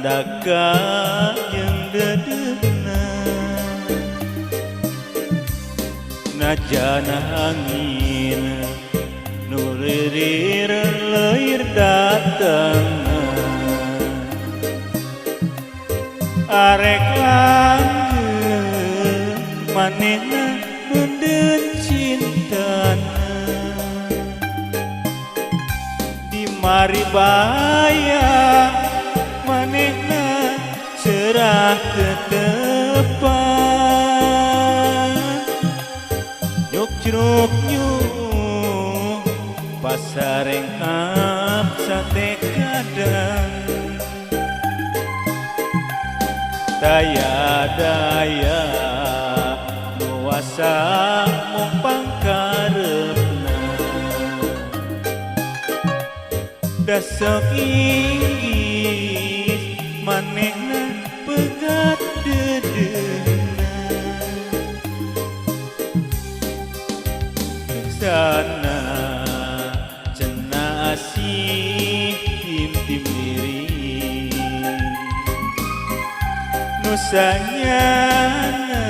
Ngarandaka yang dedena najana angin nulirir leir datang arek langgeng manehna nundun cintana di Maribaya manehna cerah ketepan nyuk jeruk nyuk pasarengap sate kadang daya daya nuasa mumpang karepna dasok inggis manehna pegat dedena sana cenah asih tim-tim diri nusanyana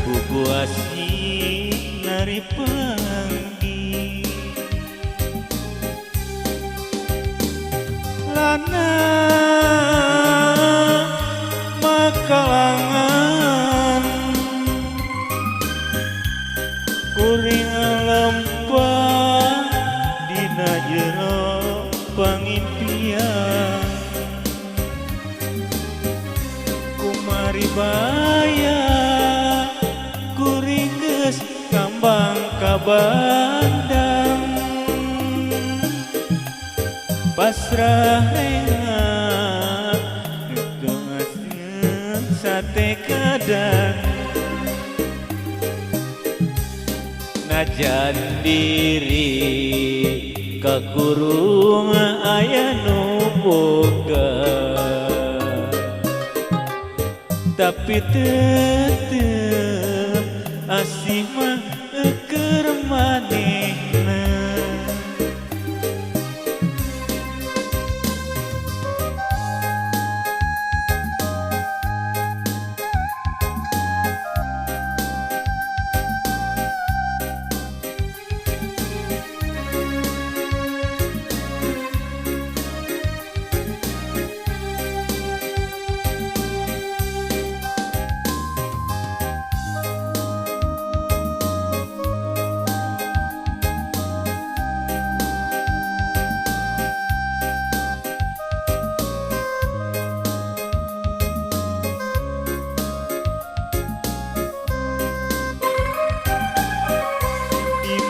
buku asih nari panggi lana makalangan kuring lempah dina jero pangimpian Maribaya kuring geus kambang ka bandang pasrah rengak ngeungaskeun sate kadang najan diri kakurung aya nu boga tapi tetep asih mah keur manehna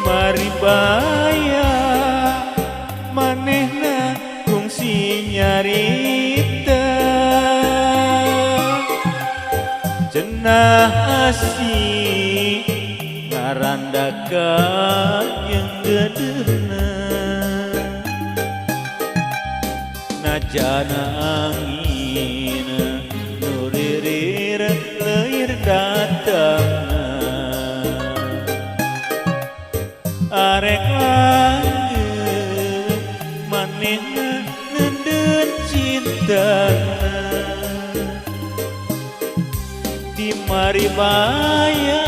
Maribaya manehna kungsi nyarita cenah asih ngarandaka yang gedena najana angin nuririr leir datang arek langgeng manehna nundun cintana di Maribaya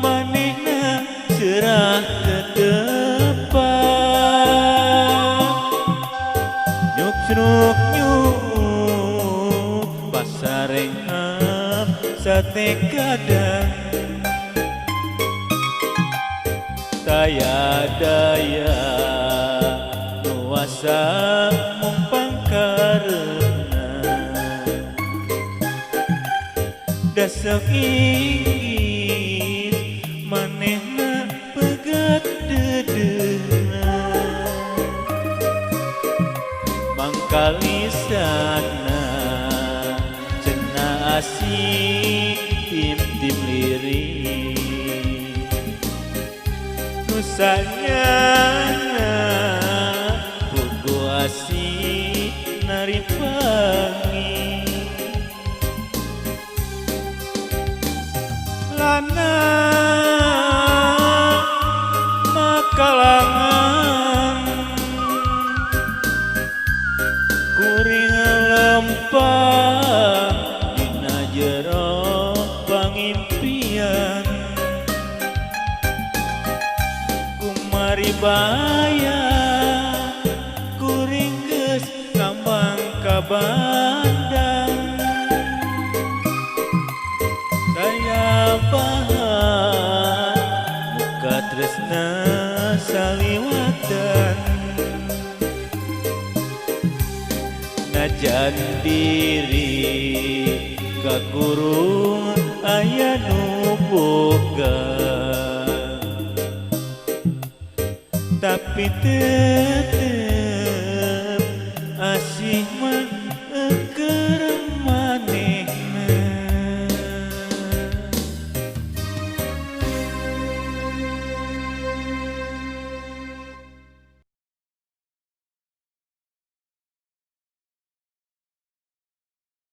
manehna cerah ketepan nyuk jeruk nyuk pasarengap sate kadang daya-daya nuasa mumpang karena dasok inggis manehna pegat dedena mangkalisana cenah asih tim-tim lirik nusanyana buku asih nari pangi lana makalangan kuring paribaya kuring geus ngambang ka bandang daya bahan muka tresna saliwatan najan diri kakurung aya nu boga tapi tetep asa